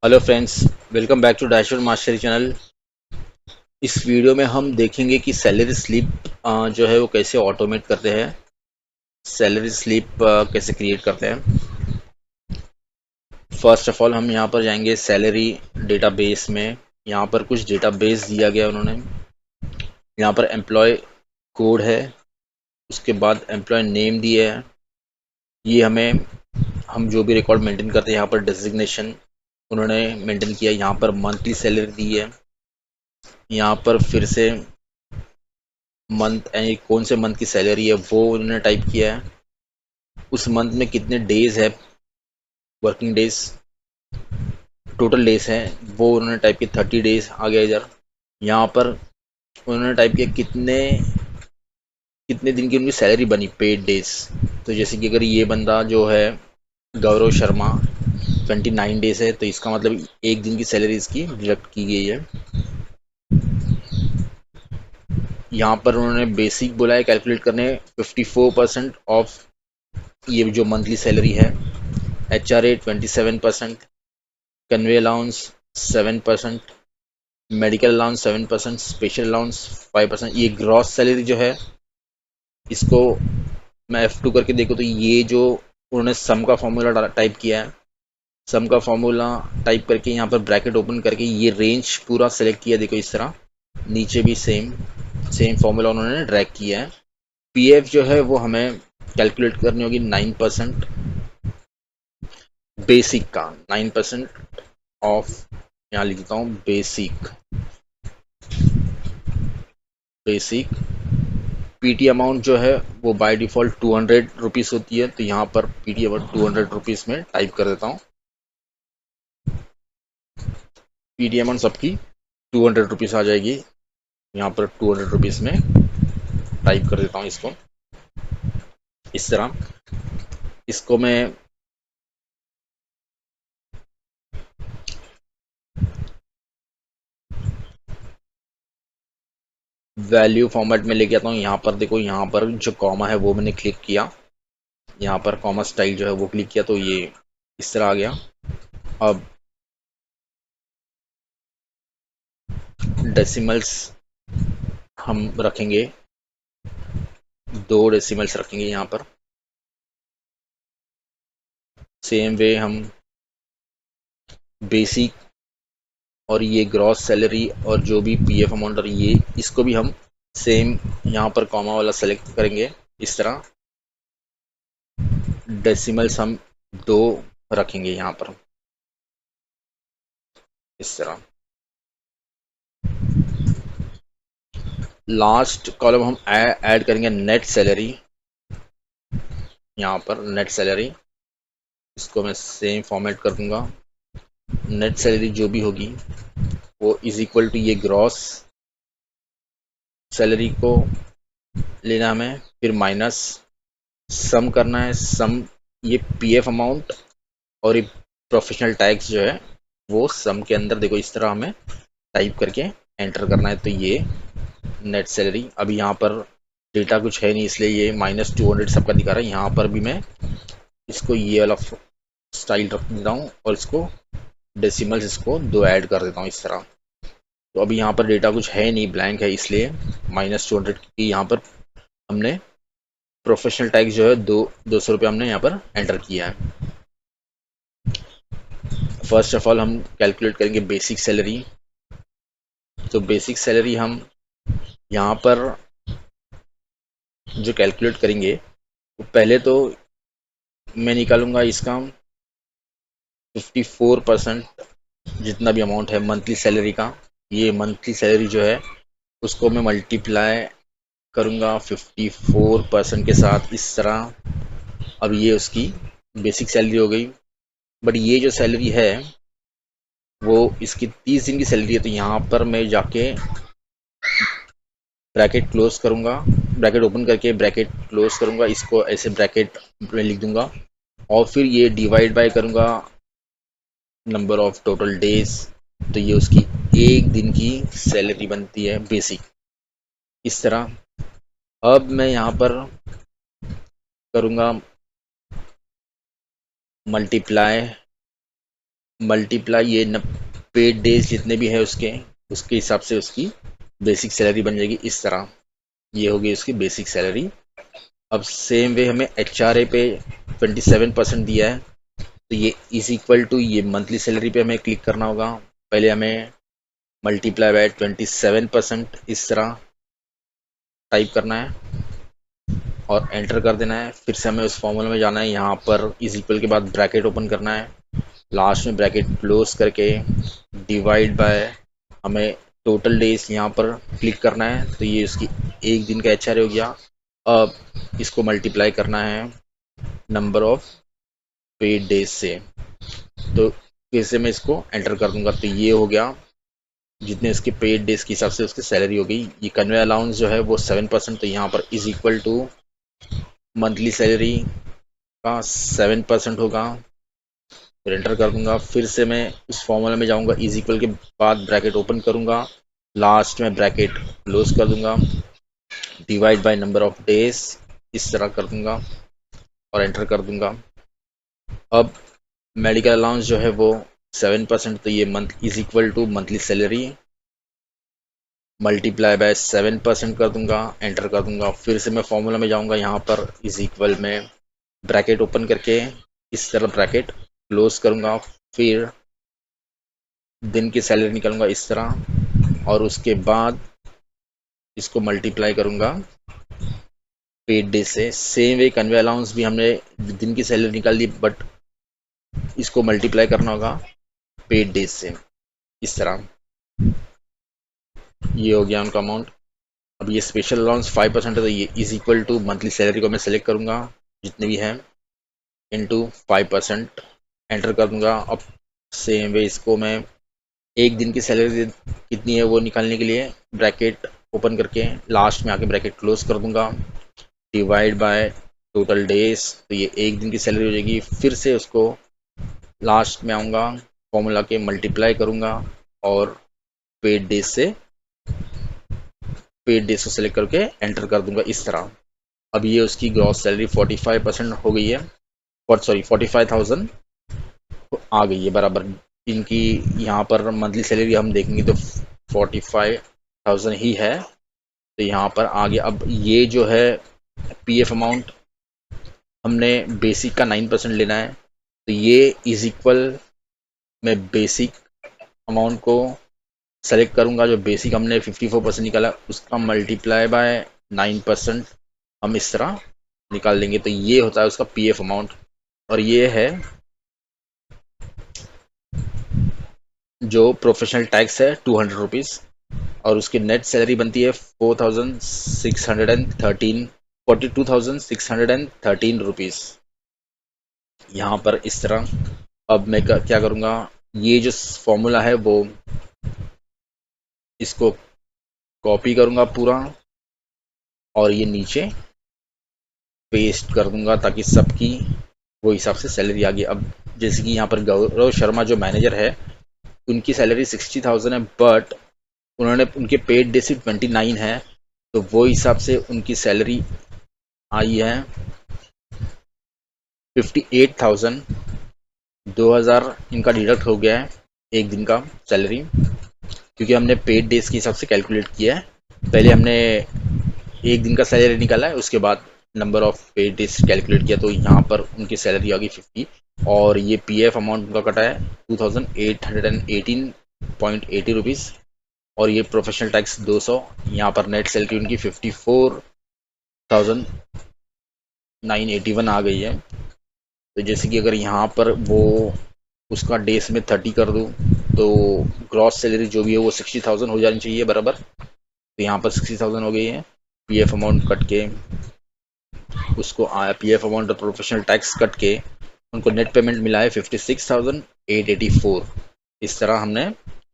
Hello friends, welcome back to dashboard mastery channel. इस वीडियो में हम देखेंगे कि सैलरी स्लिप जो है वो कैसे ऑटोमेट करते हैं, सैलरी स्लिप कैसे क्रिएट करते हैं। फर्स्ट ऑफ ऑल हम यहाँ पर जाएंगे सैलरी डेटाबेस में। यहाँ पर कुछ डेटाबेस दिया गया उन्होंने। यहाँ पर एम्प्लॉय कोड है, उसके बाद एम्प्लॉय नेम दिए है। ये हम जो भी रिकॉर्ड मेंटेन करते हैं यहाँ पर डेजिग्नेशन उन्होंने मेंटेन किया। यहाँ पर मंथली सैलरी दी है। यहाँ पर फिर से मंथ यानी कौन से मंथ की सैलरी है वो उन्होंने टाइप किया है। उस मंथ में कितने डेज है, वर्किंग डेज, टोटल डेज हैं वो उन्होंने टाइप किया। 30 डेज आ गया इधर। यहाँ पर उन्होंने टाइप किया कितने कितने दिन की उनकी सैलरी बनी, पेड डेज। तो जैसे कि अगर ये बंदा जो है गौरव शर्मा 29 डेज है, तो इसका मतलब एक दिन की सैलरी इसकी डिडक्ट की गई है। यहाँ पर उन्होंने बेसिक बोला है कैलकुलेट करने 54% ऑफ ये जो मंथली सैलरी है। HRA 27%, convey allowance 7%, medical allowance 7%, special allowance 5%। ये ग्रॉस सैलरी जो है इसको मैं F2 करके देखो तो ये जो उन्होंने सम का फॉर्मूला टाइप किया है, सम का फॉर्मूला टाइप करके यहाँ पर ब्रैकेट ओपन करके ये रेंज पूरा सेलेक्ट किया। देखो इस तरह नीचे भी सेम सेम फॉर्मूला उन्होंने ड्रैग किया है। PF जो है वो हमें कैलकुलेट करनी होगी 9% बेसिक का। 9% ऑफ, यहाँ लिख देता हूँ बेसिक। बेसिक पीटी अमाउंट जो है वो बाय डिफ़ॉल्ट 200 रुपीज़ होती है, तो यहाँ पर पीटी अमाउंट 200 रुपीज़ में टाइप कर देता हूँ। पीटी अमाउंट सबकी 200 रुपीज़ आ जाएगी। यहाँ पर 200 रुपीज़ में टाइप कर देता हूँ इसको इस तरह। इसको मैं वैल्यू फॉर्मेट में लेके आता हूँ। यहाँ पर देखो, यहाँ पर जो कॉमा है वो मैंने क्लिक किया, यहाँ पर कॉमा स्टाइल जो है वो क्लिक किया तो ये इस तरह आ गया। अब डेसिमल्स हम रखेंगे, 2 डेसिमल्स रखेंगे यहाँ पर। सेम वे हम बेसिक और ये ग्रॉस सैलरी और जो भी पीएफ अमाउंट और ये इसको भी हम सेम यहाँ पर कॉमा वाला सेलेक्ट करेंगे इस तरह। डेसिमल्स हम 2 रखेंगे यहाँ पर इस तरह। लास्ट कॉलम हम ऐड करेंगे नेट सैलरी। यहाँ पर नेट सैलरी, इसको मैं सेम फॉर्मेट कर दूंगा। नेट सैलरी जो भी होगी वो इज इक्वल टू ये ग्रॉस सैलरी को लेना हमें, फिर माइनस सम करना है। सम ये पीएफ अमाउंट और ये प्रोफेशनल टैक्स जो है वो सम के अंदर देखो इस तरह हमें टाइप करके एंटर करना है। तो ये नेट सैलरी, अभी यहाँ पर डेटा कुछ है नहीं इसलिए ये -200 सबका दिखा रहा है। यहाँ पर भी मैं इसको ये वाला स्टाइल रख देता हूँ और इसको डेसिमल्स इसको 2 ऐड कर देता हूँ इस तरह। तो अभी यहाँ पर डेटा कुछ है नहीं, ब्लैंक है, इसलिए -200 की यहाँ पर हमने प्रोफेशनल टैक्स जो है 200 रुपये हमने यहाँ पर एंटर किया है। फर्स्ट ऑफ ऑल हम कैलकुलेट करेंगे बेसिक सैलरी। तो बेसिक सैलरी हम यहाँ पर जो कैलकुलेट करेंगे तो पहले तो मैं निकालूंगा इसका 54% जितना भी अमाउंट है मंथली सैलरी का। ये मंथली सैलरी जो है उसको मैं मल्टीप्लाई करूँगा 54% के साथ इस तरह। अब ये उसकी बेसिक सैलरी हो गई। बट ये जो सैलरी है वो इसकी 30 दिन की सैलरी है, तो यहाँ पर मैं जाके ब्रैकेट क्लोज करूँगा, ब्रैकेट ओपन करके ब्रैकेट क्लोज करूँगा, इसको ऐसे ब्रैकेट में लिख दूंगा और फिर ये डिवाइड बाय करूँगा नंबर ऑफ टोटल डेज। तो ये उसकी एक दिन की सैलरी बनती है बेसिक इस तरह। अब मैं यहाँ पर करूँगा मल्टीप्लाई मल्टीप्लाई ये पेड डेज जितने भी है उसके हिसाब से उसकी बेसिक सैलरी बन जाएगी इस तरह। ये होगी उसकी बेसिक सैलरी। अब सेम वे हमें HRA पे 27% दिया है, तो ये इज इक्वल टू ये मंथली सैलरी पे हमें क्लिक करना होगा। पहले हमें मल्टीप्लाई बाय 27% इस तरह टाइप करना है और एंटर कर देना है। फिर से हमें उस फॉर्मूला में जाना है, यहाँ पर इज इक्वल के बाद ब्रैकेट ओपन करना है, लास्ट में ब्रैकेट क्लोज करके डिवाइड बाय हमें टोटल डेज यहाँ पर क्लिक करना है, तो ये उसकी एक दिन का HRA हो गया। अब इसको मल्टीप्लाई करना है नंबर ऑफ पेड डेज से, तो फिर से मैं इसको एंटर कर दूंगा, तो ये हो गया जितने उसके पेड डेज के हिसाब से उसकी सैलरी हो गई। ये कन्वे अलाउंस जो है वो 7%, तो यहाँ पर is equal to monthly salary का 7% होगा। फिर एंटर कर दूंगा। फिर से मैं उस फॉर्मूला में जाऊंगा, इज इक्वल के बाद ब्रैकेट ओपन करूंगा, लास्ट में ब्रैकेट क्लोज कर दूंगा, divide by number of days इस तरह कर दूंगा और एंटर कर दूंगा। अब मेडिकल अलाउंस जो है वो 7%, तो ये month is equal to monthly salary multiply by 7% कर दूंगा, एंटर कर दूंगा। फिर से मैं फॉर्मूला में जाऊंगा, यहाँ पर इज इक्वल में ब्रैकेट ओपन करके इस तरह ब्रैकेट क्लोज करूंगा, फिर दिन की सैलरी निकालूंगा इस तरह और उसके बाद इसको मल्टीप्लाई करूंगा पेड डे से। सेम वे कन्वे अलाउंस भी हमने दिन की सैलरी निकाल दी, बट इसको मल्टीप्लाई करना होगा पेड डेज से इस तरह। ये हो गया उनका अमाउंट। अब ये स्पेशल अलाउंस 5% है, तो ये is equal to monthly salary को मैं सेलेक्ट करूंगा जितने भी हैं इनटू 5%, एंटर कर दूंगा। अब सेम वे इसको मैं एक दिन की सैलरी कितनी है वो निकालने के लिए ब्रैकेट ओपन करके लास्ट में आके ब्रैकेट क्लोज कर दूंगा, डिवाइड बाय टोटल डेज, तो ये एक दिन की सैलरी हो जाएगी। फिर से उसको लास्ट में आऊँगा, फॉर्मूला के मल्टीप्लाई करूँगा और पेड डेज को सेलेक्ट करके एंटर कर दूंगा इस तरह। अब ये उसकी ग्रॉस सैलरी 45% हो गई है, 45,000 आ गई है बराबर। इनकी यहाँ पर मंथली सैलरी हम देखेंगे तो 45,000 ही है, तो यहाँ पर आगे अब ये जो है PF अमाउंट हमने बेसिक का 9% लेना है, तो ये इज इक्वल मैं बेसिक अमाउंट को सेलेक्ट करूंगा, जो बेसिक हमने 54% निकाला उसका मल्टीप्लाई बाय 9% हम इस तरह निकाल देंगे, तो ये होता है उसका PF अमाउंट। और ये है जो प्रोफेशनल टैक्स है 200 रुपीज़, और उसकी नेट सैलरी बनती है 42,613 रुपीज़ यहाँ पर इस तरह। अब मैं क्या करूँगा, ये जो फॉर्मूला है वो इसको कॉपी करूँगा पूरा और ये नीचे पेस्ट कर दूंगा ताकि सबकी वो हिसाब से सैलरी आ गई। अब जैसे कि यहाँ पर गौरव शर्मा जो मैनेजर है उनकी सैलरी 60,000 है, बट उन्होंने उनके पेड डे सिर्फ 29 है, तो वो हिसाब से उनकी सैलरी आई है 58,000। 2,000 इनका डिडक्ट हो गया है एक दिन का सैलरी, क्योंकि हमने पेड डेज के हिसाब से कैलकुलेट किया है। पहले हमने एक दिन का सैलरी निकाला है, उसके बाद number of paid days calculate किया, तो यहाँ पर उनकी सैलरी आ गई 50, और ये PF अमाउंट उनका कटा है 2,818.80 रुपीज़, और ये प्रोफेशनल टैक्स 200। यहाँ पर नेट सैलरी उनकी 54,981 आ गई है। तो जैसे कि अगर यहाँ पर वो उसका डेज में 30 कर दूँ तो ग्रॉस सैलरी जो भी है वो 60,000 हो जानी चाहिए बराबर, तो यहाँ पर 60,000 हो गई है। PF अमाउंट कट के उसको PF अमाउंट और प्रोफेशनल टैक्स कट के उनको नेट पेमेंट मिला है 56,884। इस तरह हमने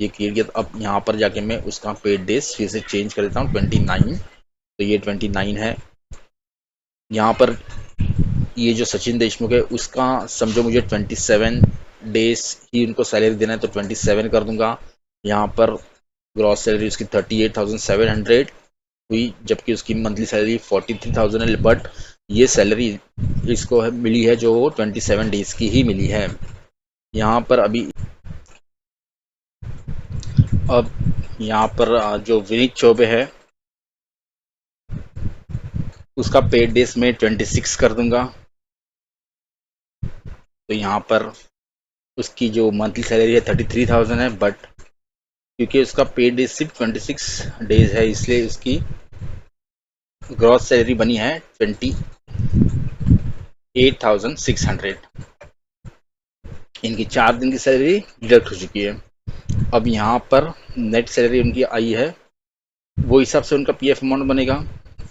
ये क्लियर किया। अब यहाँ पर जाके मैं उसका पेड डेज फिर से चेंज कर देता हूँ 29, तो ये 29 है। यहाँ पर ये जो सचिन देशमुख है उसका समझो मुझे 27 डेज ही उनको सैलरी देना है, तो 27 कर दूंगा। यहाँ पर ग्रॉस सैलरी उसकी 38,700 हुई, जबकि उसकी मंथली सैलरी 43,000 है, बट ये सैलरी इसको मिली है जो 27 डेज की ही मिली है। यहाँ पर अभी अब यहाँ पर जो विनीत चौबे है उसका पेड डेज में 26 कर दूंगा। तो यहाँ पर उसकी जो मंथली सैलरी है 33,000 है, बट क्योंकि उसका पेड डेज सिर्फ 26 डेज है इसलिए उसकी ग्रॉस सैलरी बनी है 28,600। इनकी 4 दिन की सैलरी डिडक्ट हो चुकी है। अब यहाँ पर नेट सैलरी उनकी आई है, वो हिसाब से उनका पीएफ अमाउंट बनेगा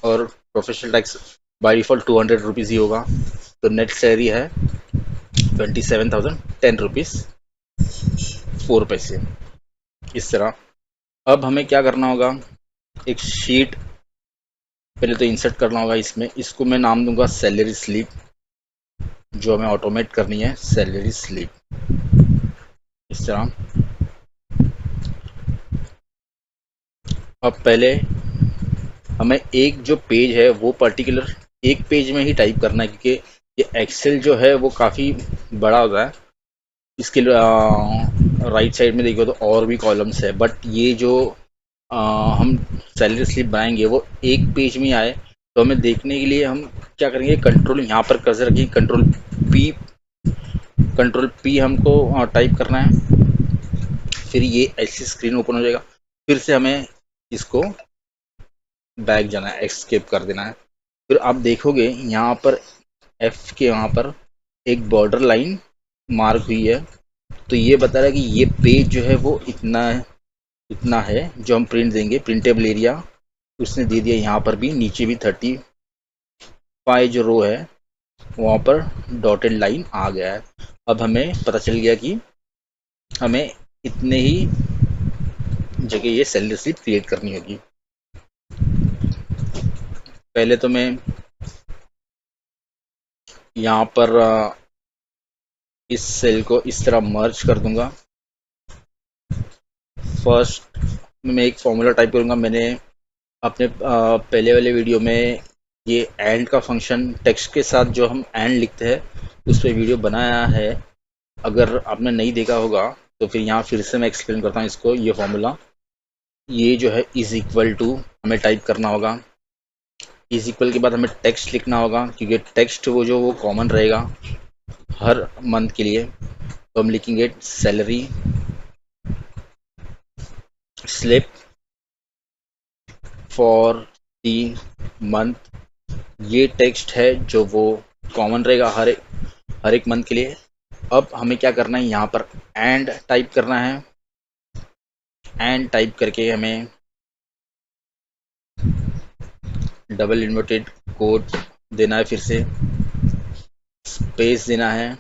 और professional tax by default 200 rupees ही होगा। तो नेट सैलरी है 27,010 रुपीज़ 4 पैसे। इस तरह अब हमें क्या करना होगा, एक शीट पहले तो इंसर्ट करना होगा इसमें। इसको मैं नाम दूंगा सैलरी स्लिप, जो हमें ऑटोमेट करनी है सैलरी स्लिप। इस तरह अब पहले हमें एक जो पेज है वो पर्टिकुलर एक पेज में ही टाइप करना है, क्योंकि ये एक्सेल जो है वो काफ़ी बड़ा होता है। इसके राइट साइड में देखो तो और भी कॉलम्स है, बट ये जो हम सैलरी स्लिप बनाएंगे वो एक पेज में आए। तो हमें देखने के लिए हम क्या करेंगे, कंट्रोल यहाँ पर कर्सर रखिए, कंट्रोल पी हमको टाइप करना है। फिर ये ऐसी स्क्रीन ओपन हो जाएगा। फिर से हमें इसको बैक जाना है, एस्केप कर देना है। फिर आप देखोगे यहाँ पर एफ के यहाँ पर एक बॉर्डर लाइन मार्क हुई है। तो ये बता रहा है कि ये पेज जो है वो इतना है जो हम प्रिंट देंगे। प्रिंटेबल एरिया उसने दे दिया, यहाँ पर भी नीचे भी 35 जो रो है वहाँ पर डॉटेड लाइन आ गया है। अब हमें पता चल गया कि हमें इतने ही जगह ये सैलरी स्लिप क्रिएट करनी होगी। पहले तो मैं यहाँ पर इस सेल को इस तरह मर्ज कर दूंगा। फर्स्ट मैं एक फॉर्मूला टाइप करूंगा। मैंने अपने पहले वाले वीडियो में ये एंड का फंक्शन टेक्स्ट के साथ जो हम एंड लिखते हैं उस पर वीडियो बनाया है। अगर आपने नहीं देखा होगा तो फिर यहाँ फिर से मैं एक्सप्लेन करता हूँ इसको। ये फॉर्मूला ये जो है इज इक्वल टू हमें टाइप करना होगा। इज इक्वल के बाद हमें टेक्स्ट लिखना होगा, क्योंकि टेक्स्ट वो कॉमन रहेगा हर मंथ के लिए। तो हम लिखेंगे salary slip for the month. ये टेक्स्ट है जो वो कॉमन रहेगा हर एक मंथ के लिए। अब हमें क्या करना है, यहाँ पर एंड टाइप करना है। एंड टाइप करके हमें डबल इन्वर्टेड कोट देना है, फिर से स्पेस देना है,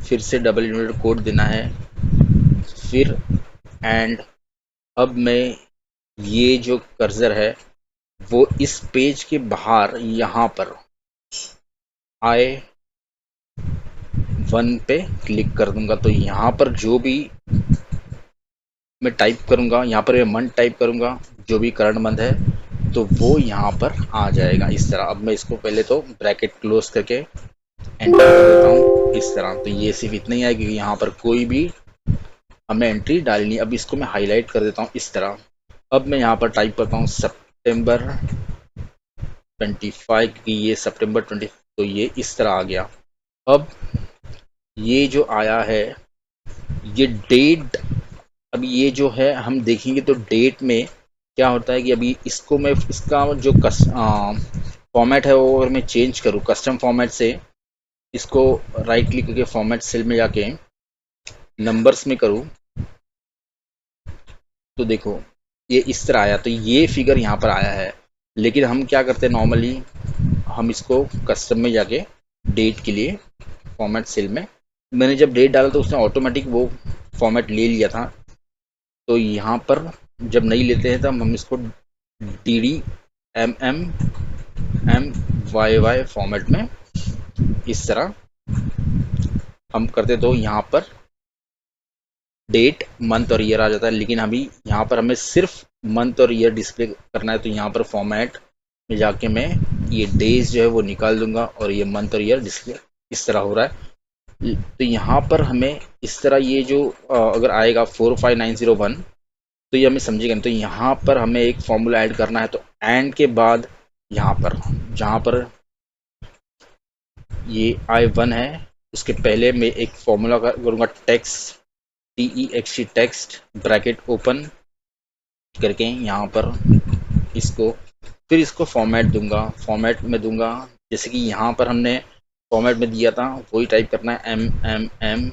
फिर से डबल इन्वर्टेड कोट देना है, फिर एंड। अब मैं ये जो कर्सर है वो इस पेज के बाहर यहाँ पर I1 पे क्लिक कर दूंगा। तो यहाँ पर जो भी मैं टाइप करूंगा, यहाँ पर मैं मंथ टाइप करूंगा जो भी करंट मंथ है, तो वो यहाँ पर आ जाएगा इस तरह। अब मैं इसको पहले तो ब्रैकेट क्लोज करके एंटर कर देता हूँ इस तरह। तो ये सिर्फ इतना ही है क्योंकि यहाँ पर कोई भी हमें एंट्री डालनी। अब इसको मैं हाईलाइट कर देता हूँ इस तरह। अब मैं यहाँ पर टाइप करता हूँ सितंबर 25 की, ये सितंबर 20, तो ये इस तरह आ गया। अब ये जो आया है ये डेट, अब ये जो है हम देखेंगे तो डेट में क्या होता है कि अभी इसको मैं इसका जो फॉर्मेट है वो अगर मैं चेंज करूँ कस्टम फॉर्मेट से, इसको राइट क्लिक करके फॉर्मेट सेल में जाके नंबर्स में करूँ तो देखो ये इस तरह आया। तो ये फिगर यहाँ पर आया है। लेकिन हम क्या करते हैं नॉर्मली, हम इसको कस्टम में जाके डेट के लिए फॉर्मेट सेल में, मैंने जब डेट डाला तो उसने ऑटोमेटिक वो फॉर्मेट ले लिया था। तो यहाँ पर जब नहीं लेते हैं तब हम इसको DDMMMYY फॉर्मेट में इस तरह हम करते तो यहाँ पर डेट मंथ और ईयर आ जाता है। लेकिन अभी यहाँ पर हमें सिर्फ मंथ और ईयर डिस्प्ले करना है, तो यहाँ पर फॉर्मेट में जाके मैं ये डेज जो है वो निकाल दूंगा और ये मंथ और ईयर डिस्प्ले इस तरह हो रहा है। तो यहाँ पर हमें इस तरह ये जो अगर आएगा 45901 तो ये हमें समझिएगा नहीं। तो यहाँ पर हमें एक फॉर्मूला ऐड करना है, तो एंड के बाद यहाँ पर जहाँ पर ये I1 है उसके पहले मैं एक फॉर्मूला करूँगा text, TEXT text bracket open करके यहाँ पर इसको, फिर इसको फॉर्मेट दूंगा। फॉर्मेट में दूंगा जैसे कि यहाँ पर हमने फॉर्मेट में दिया था वही टाइप करना है, MMM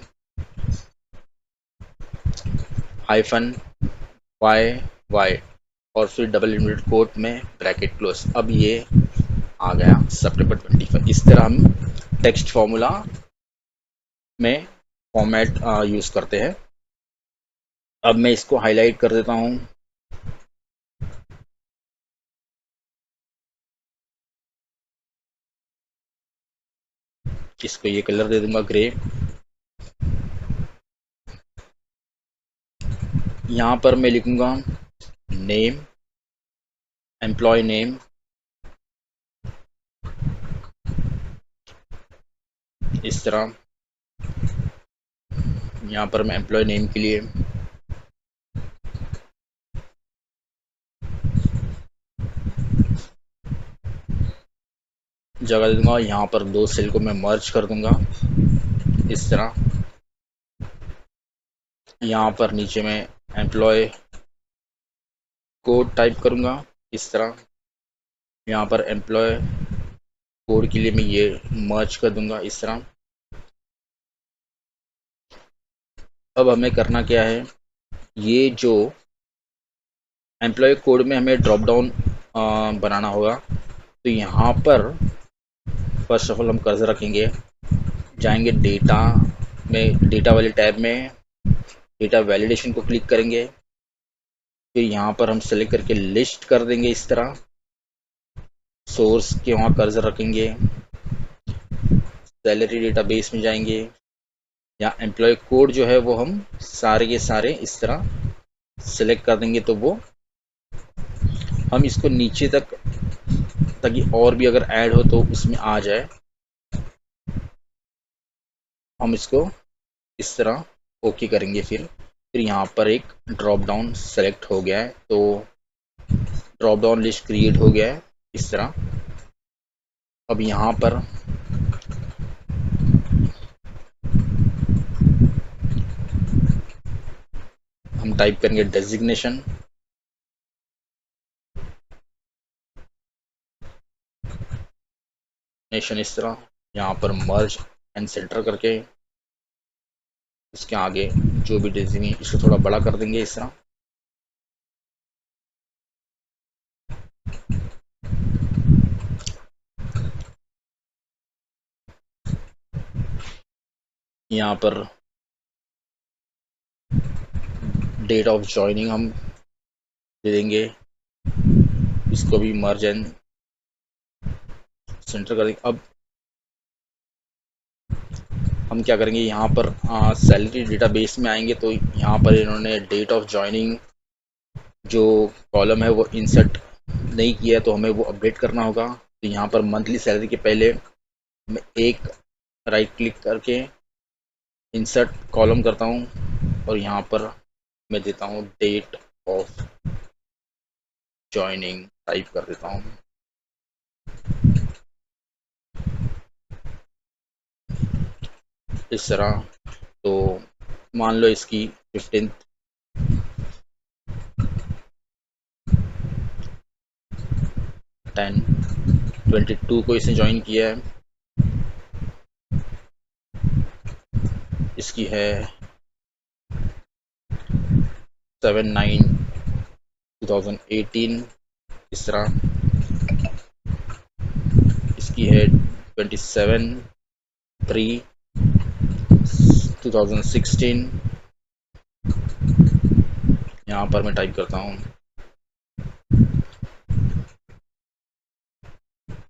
हाइफन YY और फिर डबल इनवर्टेड कोट में ब्रैकेट क्लोज। अब ये आ गया सितंबर 25। इस तरह हम टेक्स्ट फॉर्मूला में फॉर्मेट यूज़ करते हैं। अब मैं इसको हाईलाइट कर देता हूँ। इसको ये कलर दे दूंगा ग्रे। यहाँ पर मैं लिखूंगा नेम, एम्प्लॉय नेम, इस तरह। यहाँ पर मैं एम्प्लॉय नेम के लिए जगह दे दूंगा। यहाँ पर 2 सेल को मैं मर्ज कर दूंगा इस तरह। यहाँ पर नीचे में एम्प्लॉय कोड टाइप करूंगा इस तरह। यहाँ पर एम्प्लॉय कोड के लिए मैं ये मर्ज कर दूंगा इस तरह। अब हमें करना क्या है, ये जो एम्प्लॉय कोड में हमें ड्रॉप डाउन बनाना होगा। तो यहाँ पर फर्स्ट ऑफ ऑल हम कर्सर रखेंगे, जाएंगे डेटा में, डेटा वाले टैब में डेटा वैलिडेशन को क्लिक करेंगे। फिर यहाँ पर हम सेलेक्ट करके लिस्ट कर देंगे इस तरह। सोर्स के वहाँ कर्सर रखेंगे, सैलरी डेटाबेस में जाएंगे। यहाँ एम्प्लॉय कोड जो है वो हम सारे के सारे इस तरह सेलेक्ट कर देंगे। तो वो हम इसको नीचे तक, ताकि और भी अगर ऐड हो तो उसमें आ जाए, हम इसको इस तरह ओके करेंगे। फिर यहाँ पर एक ड्रॉप डाउन सेलेक्ट हो गया है, तो ड्रॉप डाउन लिस्ट क्रिएट हो गया है इस तरह। अब यहाँ पर हम टाइप करेंगे डेजिग्नेशन, इस तरह। यहाँ पर मर्ज एंड सेंटर करके इसके आगे जो भी डेजिग्नेशन, इसको थोड़ा बड़ा कर देंगे इस तरह। यहाँ पर डेट ऑफ ज्वाइनिंग हम दे देंगे, इसको भी मर्ज एंड सेंटर कर देंगे। अब हम क्या करेंगे, यहाँ पर सैलरी डेटाबेस में आएंगे। तो यहाँ पर इन्होंने डेट ऑफ ज्वाइनिंग जो कॉलम है वो इंसर्ट नहीं किया है, तो हमें वो अपडेट करना होगा। तो यहाँ पर मंथली सैलरी के पहले मैं एक राइट क्लिक करके इंसर्ट कॉलम करता हूँ और यहाँ पर मैं देता हूँ डेट ऑफ ज्वाइनिंग टाइप कर देता हूँ इस तरह। तो मान लो इसकी 15 10/22 को इसने ज्वाइन किया है। इसकी है 7/9/2018 इस तरह। इसकी है 27/3/2016। यहाँ पर मैं टाइप करता हूँ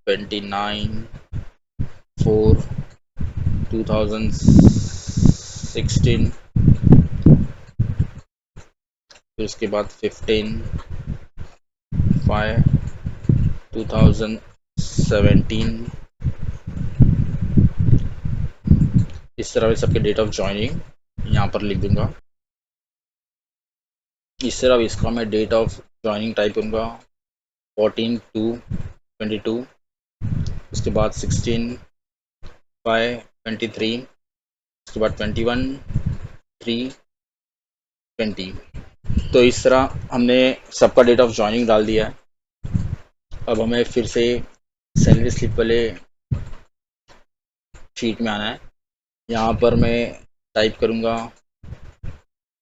29/4/2016। फिर उसके बाद 15/5/2017। इस तरह मैं सबके डेट ऑफ ज्वाइनिंग यहाँ पर लिख दूंगा। इस तरह इसका मैं डेट ऑफ ज्वाइनिंग टाइप करूँगा 14/2/22, उसके बाद 16/5/23, उसके बाद 21/3/20। तो इस तरह हमने सबका डेट ऑफ ज्वाइनिंग डाल दिया है। अब हमें फिर से सैलरी स्लिप वाले शीट में आना है। यहाँ पर मैं टाइप करूँगा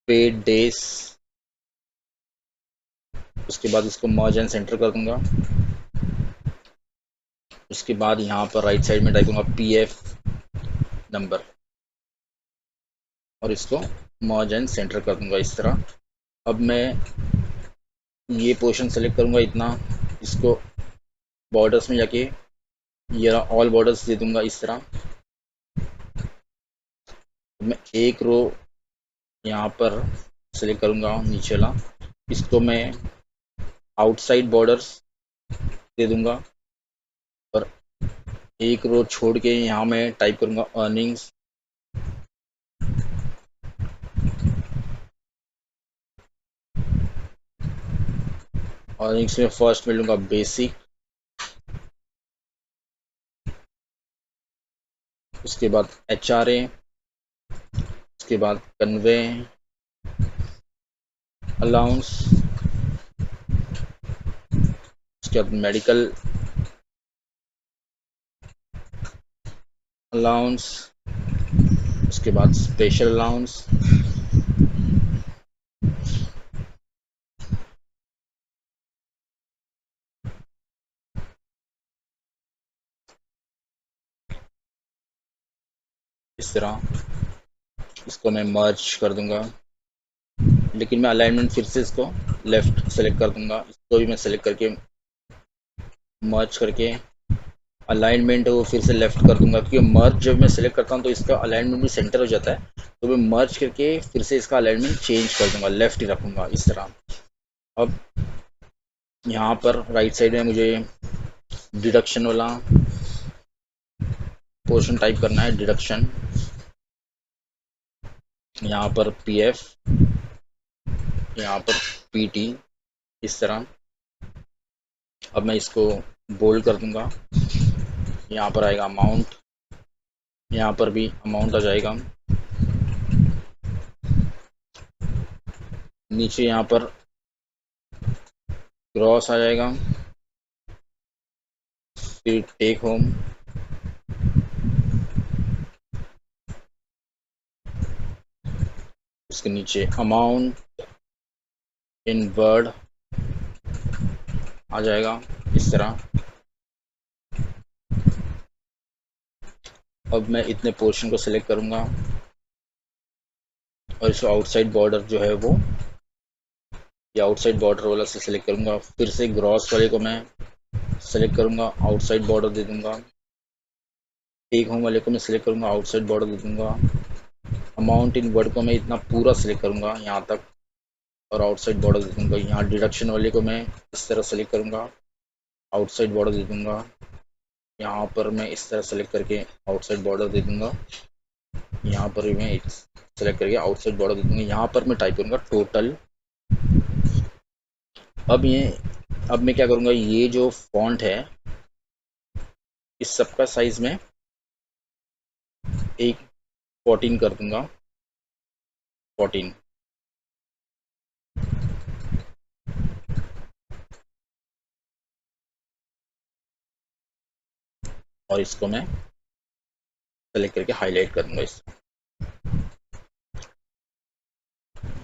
पेड डेज, उसके बाद इसको मर्ज एंड सेंटर कर दूंगा। उसके बाद यहाँ पर राइट साइड में टाइप करूँगा पीएफ नंबर और इसको मर्ज एंड सेंटर कर दूंगा इस तरह। अब मैं ये पोर्शन सेलेक्ट करूँगा इतना, इसको बॉर्डर्स में जाके ये ऑल बॉर्डर्स दे दूंगा इस तरह। मैं एक रो यहाँ पर सेलेक्ट करूँगा नीचे वाला, इसको मैं आउटसाइड बॉर्डर्स दे दूंगा और एक रो छोड़ के यहाँ मैं टाइप करूँगा अर्निंग्स। अर्निंग्स में फर्स्ट में लूँगा बेसिक, उसके बाद HRA, उसके बाद कन्वे अलाउंस, उसके बाद मेडिकल अलाउंस, उसके बाद स्पेशल अलाउंस, इस तरह इसको मैं मर्ज कर दूंगा। लेकिन मैं अलाइनमेंट फिर से इसको लेफ्ट सेलेक्ट कर दूंगा, इसको भी मैं सेलेक्ट करके मर्ज करके अलाइनमेंट वो फिर से लेफ्ट कर दूंगा, क्योंकि मर्ज जब मैं सेलेक्ट करता हूँ तो इसका अलाइनमेंट भी सेंटर हो जाता है। तो मैं मर्ज करके फिर से इसका अलाइनमेंट चेंज कर दूंगा, लेफ्ट ही रखूंगा इस तरह। अब यहाँ पर राइट साइड में मुझे डिडक्शन वाला पोर्शन टाइप करना है, डिडक्शन। यहाँ पर पीएफ, यहाँ पर पीटी, इस तरह। अब मैं इसको बोल्ड कर दूंगा। यहाँ पर आएगा अमाउंट, यहाँ पर भी अमाउंट आ जाएगा। नीचे यहाँ पर ग्रॉस आ जाएगा, फिर टेक होम, उसके नीचे अमाउंट इन वर्ड आ जाएगा इस तरह। अब मैं इतने पोर्शन को सिलेक्ट करूंगा और इसको आउटसाइड बॉर्डर जो है वो ये आउटसाइड बॉर्डर वाला से सिलेक्ट करूंगा। फिर से ग्रॉस वाले को मैं सेलेक्ट करूंगा, आउटसाइड बॉर्डर दे दूंगा। टेक होम वाले को मैं सिलेक्ट करूंगा, आउटसाइड बॉर्डर दे दूंगा। अमाउंट इन वर्ड को मैं इतना पूरा सिलेक्ट करूंगा यहाँ तक और आउटसाइड बॉर्डर दे दूंगा। यहाँ डिडक्शन वाले को मैं इस तरह सेलेक्ट करूंगा, आउटसाइड बॉर्डर दे दूंगा। यहाँ पर मैं इस तरह सेलेक्ट करके आउटसाइड बॉर्डर दे दूंगा। यहाँ पर भी मैं सेलेक्ट करके आउटसाइड बॉर्डर दे दूंगा। यहाँ पर मैं टाइप करूंगा टोटल। अब मैं क्या करूंगा, ये जो फॉन्ट है इस सबका साइज में 14 कर दूंगा, 14। और इसको मैं सेलेक्ट करके हाईलाइट कर दूंगा। इस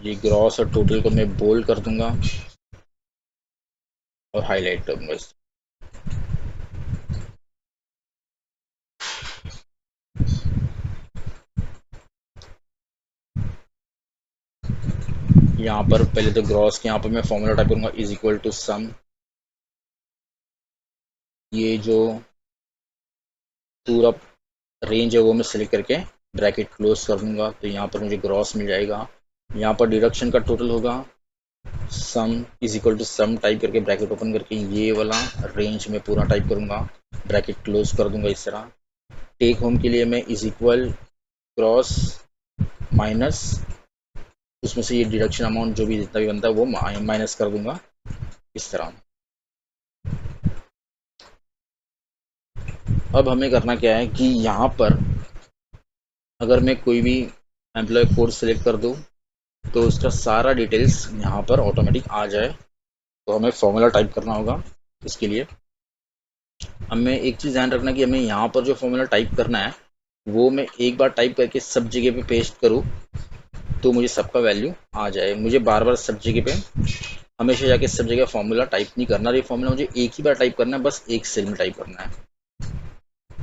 ये ग्रॉस और टोटल को मैं बोल्ड कर दूंगा और हाईलाइट कर दूंगा। इस यहाँ पर पहले तो ग्रॉस के यहाँ पर मैं फॉर्मूला टाइप करूंगा इज इक्वल टू सम। ये जो पूरा रेंज है वो मैं सेलेक्ट करके ब्रैकेट क्लोज कर दूंगा, तो यहाँ पर मुझे ग्रॉस मिल जाएगा। यहाँ पर डिडक्शन का टोटल होगा sum is equal to sum type करके ब्रैकेट ओपन करके ये वाला रेंज में पूरा टाइप करूंगा, ब्रैकेट क्लोज कर दूंगा इस तरह। टेक होम के लिए मैं इज इक्वल क्रॉस माइनस उसमें से ये डिडक्शन अमाउंट जो भी जितना भी बनता है वो माइनस कर दूंगा इस तरह। अब हमें करना क्या है कि यहाँ पर अगर मैं कोई भी एम्प्लॉय कोड सेलेक्ट कर दूँ तो उसका सारा डिटेल्स यहाँ पर ऑटोमेटिक आ जाए। तो हमें फॉर्मूला टाइप करना होगा इसके लिए। हमें एक चीज़ ध्यान रखना कि हमें यहाँ पर जो फॉर्मूला टाइप करना है वो मैं एक बार टाइप करके सब जगह पे पेस्ट करूँ तो मुझे सबका वैल्यू आ जाए। मुझे बार बार सब जगह पे हमेशा जाके सब जगह फॉर्मूला टाइप नहीं करना। ये फॉर्मूला मुझे एक ही बार टाइप करना है, बस एक सेल में टाइप करना है।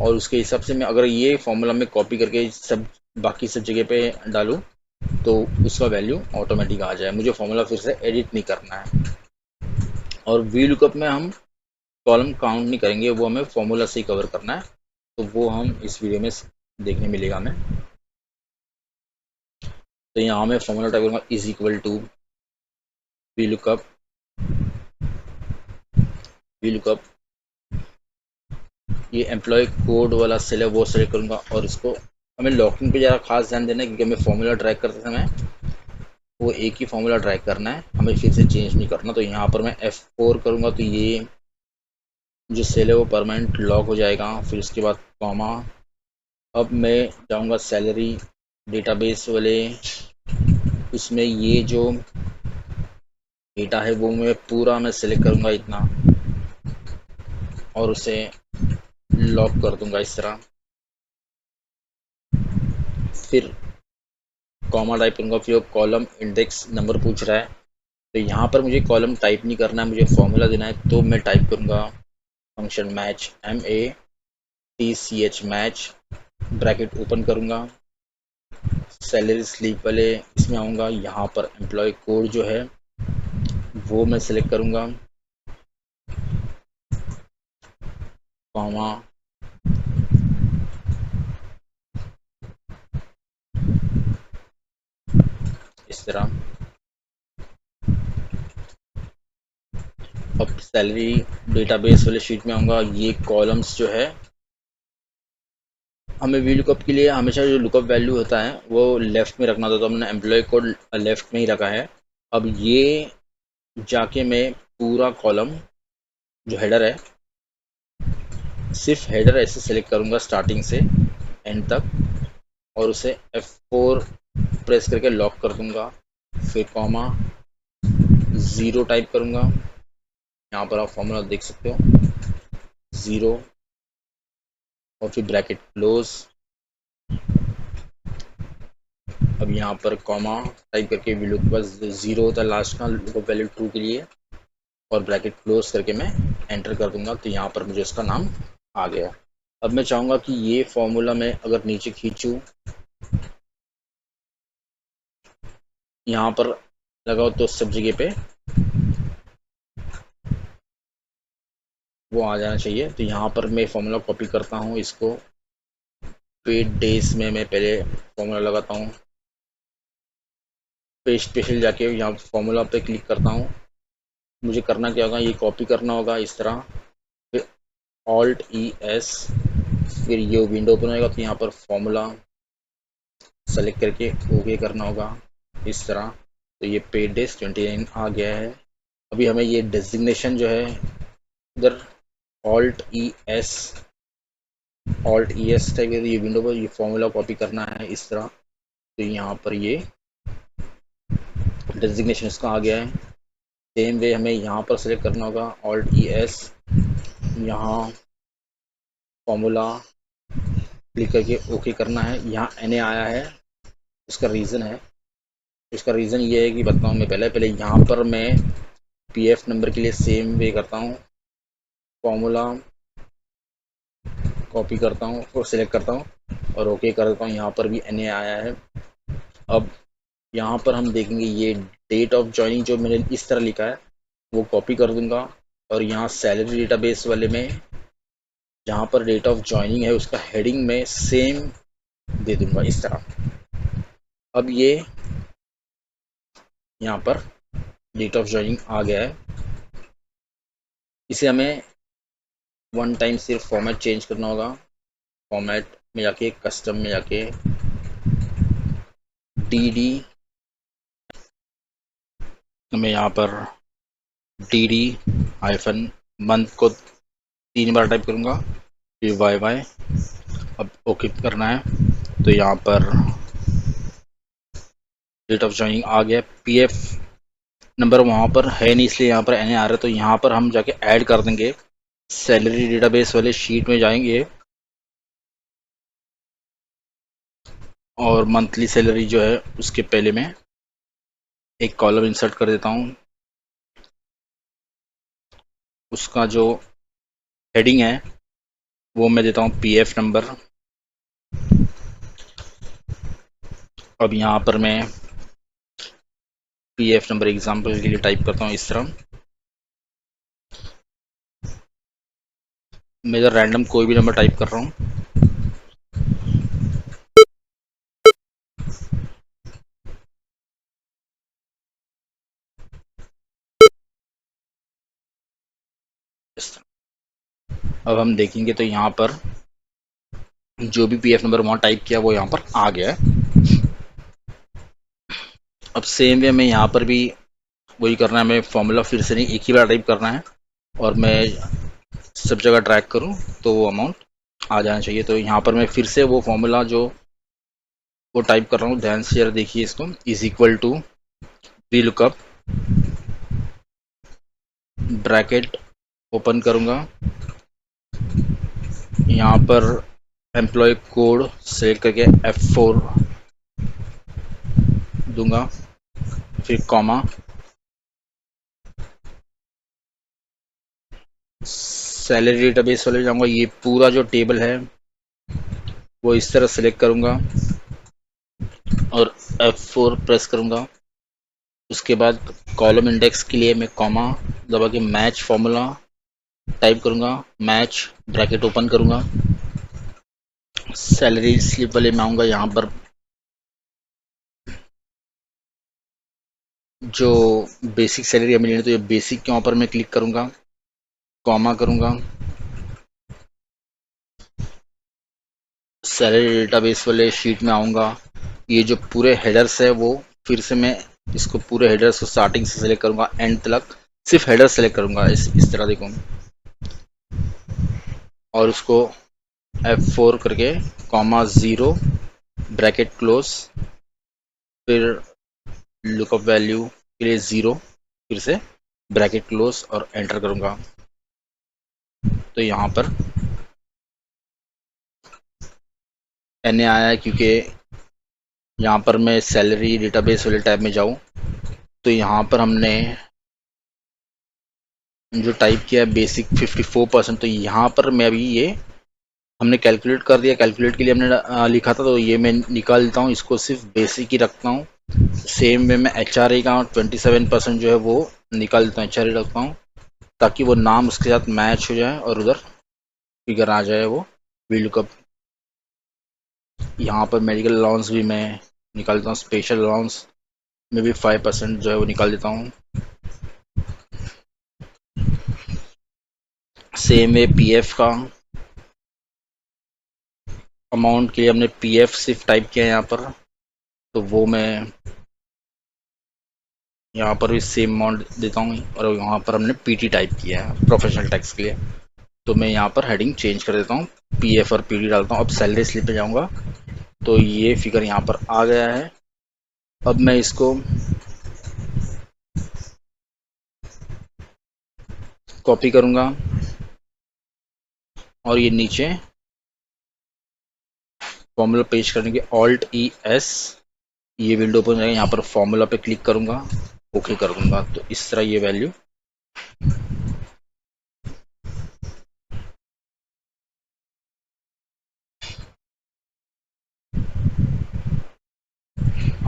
और उसके हिसाब से मैं अगर ये फॉर्मूला में कॉपी करके सब बाकी सब जगह पे डालूँ तो उसका वैल्यू ऑटोमेटिक आ जाए। मुझे फॉर्मूला फिर से एडिट नहीं करना है। और वी लुकअप में हम कॉलम काउंट नहीं करेंगे, वो हमें फॉर्मूला से ही कवर करना है। तो वो हम इस वीडियो में देखने मिलेगा हमें। तो यहाँ मैं फॉर्मूला टाइप करूँगा is equal to V lookup ये एम्प्लॉय कोड वाला सेल है वो सेलेक्ट करूँगा। और इसको हमें लॉकिंग पे ज़रा खास ध्यान देना है क्योंकि हमें फॉर्मूला ड्रैग करते समय वो एक ही फॉर्मूला ड्रैग करना है, हमें फिर से चेंज नहीं करना। तो यहाँ पर मैं F4 करूँगा तो ये जो सेल है वो परमानेंट लॉक हो जाएगा। फिर उसके बाद कॉमा। अब मैं जाऊँगा सैलरी डेटाबेस वाले, उसमें ये जो डेटा है वो मैं पूरा सेलेक्ट करूँगा इतना और उसे लॉक कर दूंगा इस तरह। फिर कॉमा टाइप करूँगा, फिर कॉलम इंडेक्स नंबर पूछ रहा है तो यहाँ पर मुझे कॉलम टाइप नहीं करना है, मुझे फॉर्मूला देना है। तो मैं टाइप करूँगा function match MATCH match, bracket open करूँगा। सैलरी स्लिप वाले इसमें आऊँगा, यहाँ पर एम्प्लॉय कोड जो है वो मैं सिलेक्ट करूँगा, कॉमा इस तरह। अब सैलरी डेटाबेस वाले शीट में आऊँगा, ये कॉलम्स जो है हमें वी लुकअप के लिए हमेशा जो लुकअप वैल्यू होता है वो लेफ्ट में रखना होता है, तो हमने एम्प्लॉय कोड लेफ्ट में ही रखा है। अब ये जाके मैं पूरा कॉलम जो हेडर है सिर्फ हेडर ऐसे सेलेक्ट करूँगा स्टार्टिंग से एंड तक और उसे F4 प्रेस करके लॉक कर दूंगा। फिर कॉमा 0 टाइप करूँगा, यहाँ पर आप फॉर्मूला देख सकते हो 0 और फिर ब्रैकेट क्लोज। अब यहाँ पर कॉमा टाइप करके वी लुक बस 0 होता है लास्ट का लुकअप वैल्यू ट्रू के लिए और ब्रैकेट क्लोज करके मैं एंटर कर दूंगा। तो यहाँ पर मुझे उसका नाम आ गया। अब मैं चाहूँगा कि ये फॉर्मूला मैं अगर नीचे खींचूँ यहाँ पर लगाओ तो सब जगह पे वो आ जाना चाहिए। तो यहाँ पर मैं फॉर्मूला कॉपी करता हूँ, इसको पेड डेज में मैं पहले फॉर्मूला लगाता हूँ, पेस्ट स्पेशल जाके यहाँ फॉर्मूला पे क्लिक करता हूँ। मुझे करना क्या होगा, ये कॉपी करना होगा इस तरह, फिर Alt ES, फिर ये विंडो ओपन होगा तो यहाँ पर फॉर्मूला सेलेक्ट करके ओके करना होगा इस तरह। तो ये पेड डेज 29 आ गया है। अभी हमें ये डेजिग्नेशन जो है इधर Alt ES टाइप ये विंडो पर ये फॉर्मूला कॉपी करना है इस तरह। तो यहाँ पर ये डेजिग्नेशन इसका आ गया है। सेम वे हमें यहाँ पर सेलेक्ट करना होगा Alt ES, यहाँ फॉर्मूला क्लिक करके ओके करना है। यहाँ NA आया है, इसका रीज़न ये है कि बताऊँ मैं पहले यहाँ पर मैं PF नंबर के लिए सेम वे करता हूँ, फॉर्मूला कॉपी करता हूँ और सिलेक्ट करता हूँ और ओके कर देता हूँ। यहाँ पर भी NA आया है। अब यहाँ पर हम देखेंगे ये डेट ऑफ ज्वाइनिंग जो मैंने इस तरह लिखा है वो कॉपी कर दूंगा और यहाँ सैलरी डेटाबेस वाले में जहाँ पर डेट ऑफ ज्वाइनिंग है उसका हेडिंग में सेम दे दूंगा इस तरह। अब ये यहाँ पर डेट ऑफ ज्वाइनिंग आ गया है। इसे हमें वन टाइम सिर्फ फॉर्मेट चेंज करना होगा, फॉर्मेट में जाके कस्टम में जाके DD तो मैं यहाँ पर डी हाइफन मंथ को 3 बार टाइप करूँगा, फिर वाई। अब ओके करना है। तो यहाँ पर डेट ऑफ ज्वाइनिंग आ गया। पीएफ नंबर वहाँ पर है नहीं, इसलिए यहाँ पर एन आ रहा है। तो यहाँ पर हम जाके ऐड कर देंगे। सैलरी डेटाबेस वाले शीट में जाएंगे और मंथली सैलरी जो है उसके पहले मैं एक कॉलम इंसर्ट कर देता हूँ। उसका जो हेडिंग है वो मैं देता हूँ पीएफ नंबर। अब यहाँ पर मैं पीएफ नंबर एग्जांपल के लिए टाइप करता हूँ इस तरह। मैं इधर रैंडम कोई भी नंबर टाइप कर रहा हूँ। इस तरह अब हम देखेंगे तो यहाँ पर जो भी पीएफ नंबर वहाँ टाइप किया वो यहाँ पर आ गया है। अब सेम वे में यहाँ पर भी वही करना है। हमें फॉर्मूला फिर से नहीं, एक ही बार टाइप करना है और मैं सब जगह ट्रैक करूँ तो वो अमाउंट आ जाना चाहिए। तो यहाँ पर मैं फिर से वो फॉर्मूला जो वो टाइप कर रहा हूँ, ध्यान से जरा देखिए इसको। Is equal to V lookup, bracket open करूँगा, यहाँ पर एम्प्लॉय कोड सेलेक्ट करके F4 दूंगा, फिर कॉमा, सैलरी डेटाबेस वाले जाऊंगा। ये पूरा जो टेबल है वो इस तरह सेलेक्ट करूंगा और F4 प्रेस करूंगा। उसके बाद कॉलम इंडेक्स के लिए मैं कॉमा दबा के मैच फॉर्मूला टाइप करूंगा, मैच ब्रैकेट ओपन करूंगा। सैलरी स्लिप वाले में आऊंगा, यहाँ पर जो बेसिक सैलरी हमें लेनी, तो ये बेसिक के ऊपर मैं क्लिक करूंगा, कॉमा करूंगा। सैलरी डेटाबेस वाले शीट में आऊंगा। ये जो पूरे हेडर्स है वो फिर से मैं इसको पूरे हेडर्स को स्टार्टिंग से सेलेक्ट करूंगा एंड तक, सिर्फ हेडर सेलेक्ट करूंगा इस तरह देखो, और उसको F4 करके कॉमा 0 ब्रैकेट क्लोज, फिर लुकअप वैल्यू के लिए 0, फिर से ब्रैकेट क्लोज और एंटर करूंगा। तो यहाँ पर एन आया है क्योंकि यहाँ पर मैं सैलरी डेटाबेस वाले टैब में जाऊँ तो यहाँ पर हमने जो टाइप किया है बेसिक 54%, तो यहाँ पर मैं अभी ये हमने कैलकुलेट कर दिया। कैलकुलेट के लिए हमने लिखा था, तो ये मैं निकाल देता हूँ, इसको सिर्फ बेसिक ही रखता हूँ। सेम वे में HRA का 27% जो है वो निकाल देता हूँ, HRA रखता हूँ ताकि वो नाम उसके साथ मैच हो जाए और उधर फिगर आ जाए वो वी लुकअप। यहाँ पर मेडिकल अलाउंस भी मैं निकाल देता हूँ, स्पेशल अलाउंस में भी 5% जो है वो निकाल देता हूँ। सेम वे पीएफ का अमाउंट के लिए हमने पीएफ सिर्फ टाइप किया है यहाँ पर, तो वो मैं यहाँ पर भी सेम अमाउंट देता हूँ। और यहाँ पर हमने पीटी टाइप किया है प्रोफेशनल टैक्स के लिए, तो मैं यहाँ पर हेडिंग चेंज कर देता हूँ, पीएफ और पीटी डालता हूँ। अब सैलरी स्लिप पे जाऊँगा तो ये फिगर यहाँ पर आ गया है। अब मैं इसको कॉपी करूँगा और ये नीचे फॉर्मूला पेज करने के Alt+E+, ये विंडो ओपन जाएगा। यहाँ पर फॉर्मूला पे क्लिक करूँगा, ओके कर दूंगा, तो इस तरह ये वैल्यू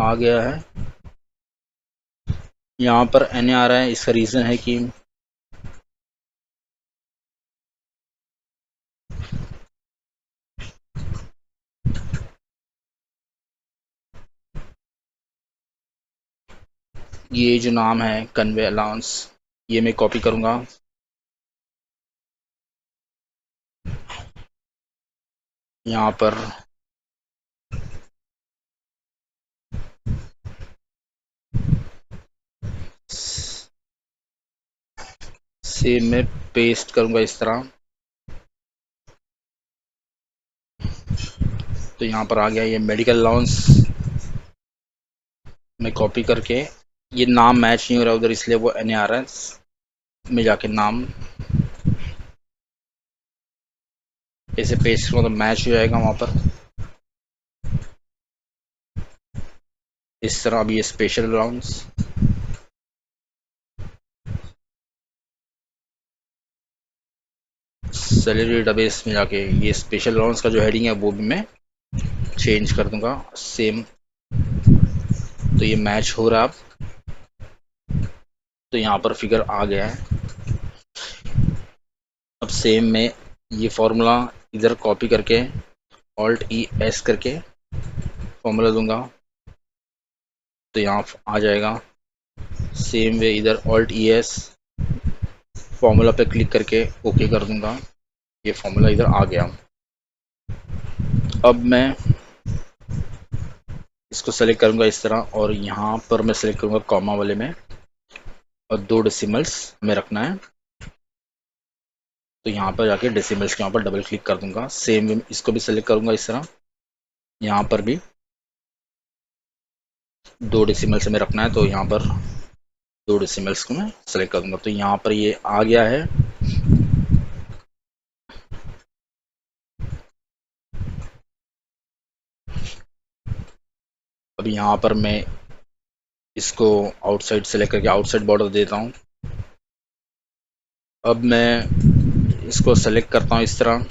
आ गया है। यहाँ पर एन आ रहा है, इसका रीज़न है कि ये जो नाम है कन्वे अलाउंस, ये मैं कॉपी करूँगा, यहाँ पर सेम मैं पेस्ट करूँगा इस तरह। तो यहाँ पर आ गया ये मेडिकल अलाउंस। मैं कॉपी करके, ये नाम मैच नहीं हो रहा उधर, इसलिए वो NARS में जाके नाम ऐसे पेस्ट करूँगा तो मैच हो जाएगा वहाँ पर इस तरह। अब ये स्पेशल अलाउंस, सैलरी डेटाबेस में जाके ये स्पेशल अलाउंस का जो हेडिंग है वो भी मैं चेंज कर दूंगा सेम। तो ये मैच हो रहा है अब। तो यहाँ पर फिगर आ गया है। अब सेम मैं ये फॉर्मूला इधर कॉपी करके Alt+E+S करके फॉर्मूला दूंगा तो यहाँ आ जाएगा। सेम वे इधर Alt+E+S फॉर्मूला पे क्लिक करके ओके कर दूंगा, ये फॉर्मूला इधर आ गया। अब मैं इसको सेलेक्ट करूंगा इस तरह और यहाँ पर मैं सेलेक्ट करूंगा कॉमा वाले में और 2 डेसिमल्स में रखना है। तो यहाँ पर जाके डेसिमल्स के यहाँ पर डबल क्लिक कर दूंगा। सेम इसको भी सेलेक्ट करूंगा इस तरह, यहाँ पर भी 2 डेसिमल्स में रखना है तो यहाँ पर 2 डेसिमल्स को मैं सेलेक्ट कर दूंगा। तो यहाँ पर ये आ गया है। अब यहाँ पर मैं इसको आउटसाइड सेलेक्ट करके आउटसाइड बॉर्डर देता हूँ। अब मैं इसको सेलेक्ट करता हूँ इस तरह,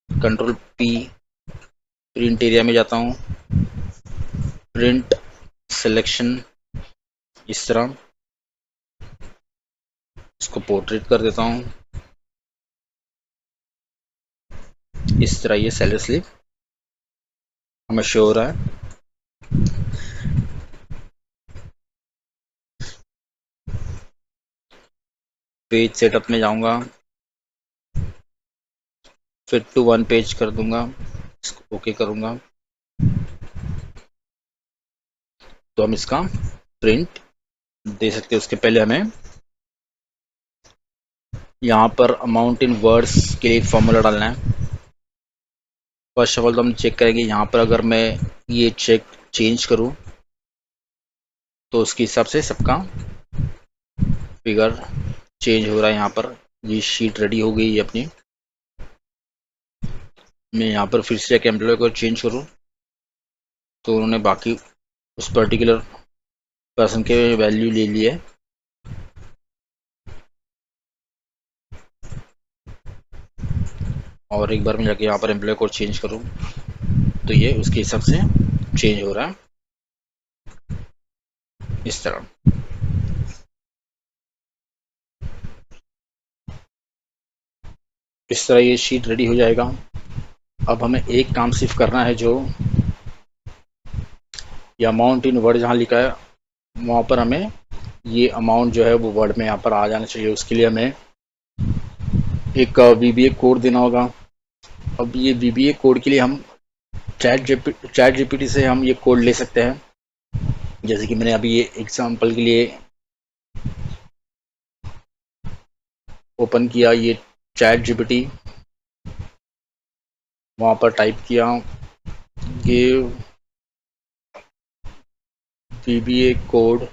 Ctrl+P, प्रिंट एरिया में जाता हूँ, प्रिंट सिलेक्शन इस तरह, इसको पोर्ट्रेट कर देता हूँ इस तरह। ये सैलरी स्लिप हमें शो हो रहा है। पेज सेटअप में जाऊंगा, फिर टू 1 पेज कर दूंगा, इसको ओके करूंगा तो हम इसका प्रिंट दे सकते हैं। उसके पहले हमें यहाँ पर अमाउंट इन वर्ड्स के लिए एक फॉर्मूला डालना है। फर्स्ट ऑफ ऑल तो हम चेक करेंगे यहाँ पर अगर मैं ये चेक चेंज करूँ तो उसके हिसाब से सबका फिगर चेंज हो रहा है। यहाँ पर ये शीट रेडी हो गई है अपनी। मैं यहाँ पर फिर से एक एम्प्लॉय को चेंज करूँ तो उन्होंने बाकी उस पर्टिकुलर पर्सन के वैल्यू ले ली है। और एक बार मैं जाके यहाँ पर एम्प्लॉय को चेंज करूँ तो ये उसके हिसाब से चेंज हो रहा है इस तरह। इस तरह ये शीट रेडी हो जाएगा। अब हमें एक काम सिर्फ करना है, जो ये अमाउंट इन वर्ड जहाँ लिखा है वहाँ पर हमें ये अमाउंट जो है वो वर्ड में यहाँ पर आ जाना चाहिए। उसके लिए हमें एक VBA कोड देना होगा। अब ये VBA कोड के लिए हम चैट जीपीटी से हम ये कोड ले सकते हैं। जैसे कि मैंने अभी ये एग्जांपल के लिए ओपन किया ये चैट जीपीटी, वहाँ पर टाइप किया give VBA code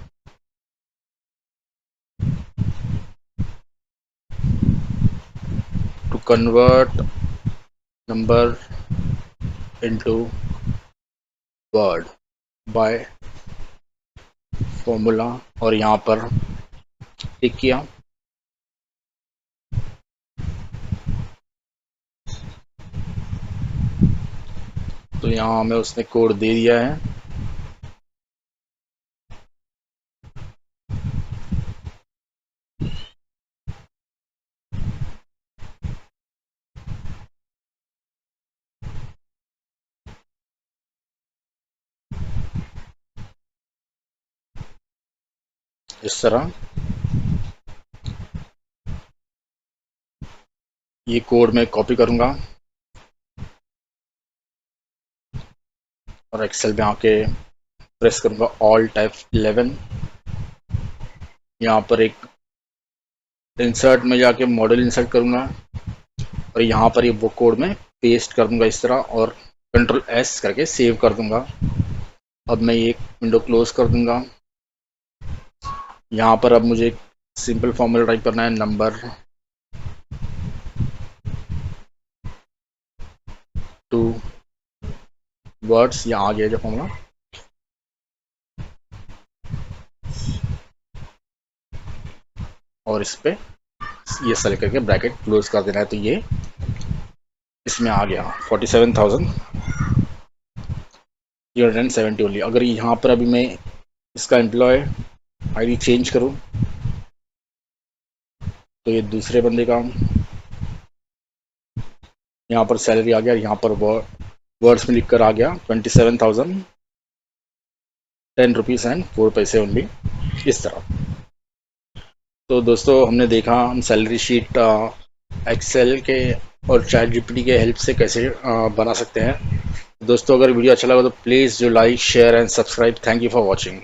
to convert number into word by formula और यहाँ पर क्लिक किया। तो यहाँ हमें उसने कोड दे दिया है। इस तरह ये कोड मैं कॉपी करूँगा और एक्सेल में आके प्रेस करूँगा Alt F11। यहाँ पर एक इंसर्ट में जाके मॉडल इंसर्ट करूँगा और यहाँ पर ये बुक कोड में पेस्ट कर दूंगा इस तरह, और कंट्रोल एस करके सेव कर दूंगा। अब मैं ये विंडो क्लोज कर दूंगा। यहाँ पर अब मुझे सिंपल फॉर्मूला टाइप करना है, नंबर 2 वर्ड्स, यहाँ आ गया जो फॉर्मूला। और इस पे ये सेलेक्ट करके ब्रैकेट क्लोज कर देना है, तो ये इसमें आ गया 47,370 ओनली। अगर यहाँ पर अभी मैं इसका एम्प्लॉय आईडी चेंज करूँ तो ये दूसरे बंदे का यहाँ पर सैलरी आ गया, यहाँ पर वर्ड्स में लिखकर आ गया 27,010 रुपीज़ एंड 4 पैसे ओनली, इस तरह। तो दोस्तों हमने देखा हम सैलरी शीट एक्सेल के और चैट जीपीटी के हेल्प से कैसे बना सकते हैं। दोस्तों अगर वीडियो अच्छा लगा तो please do like share and subscribe. Thank you for watching.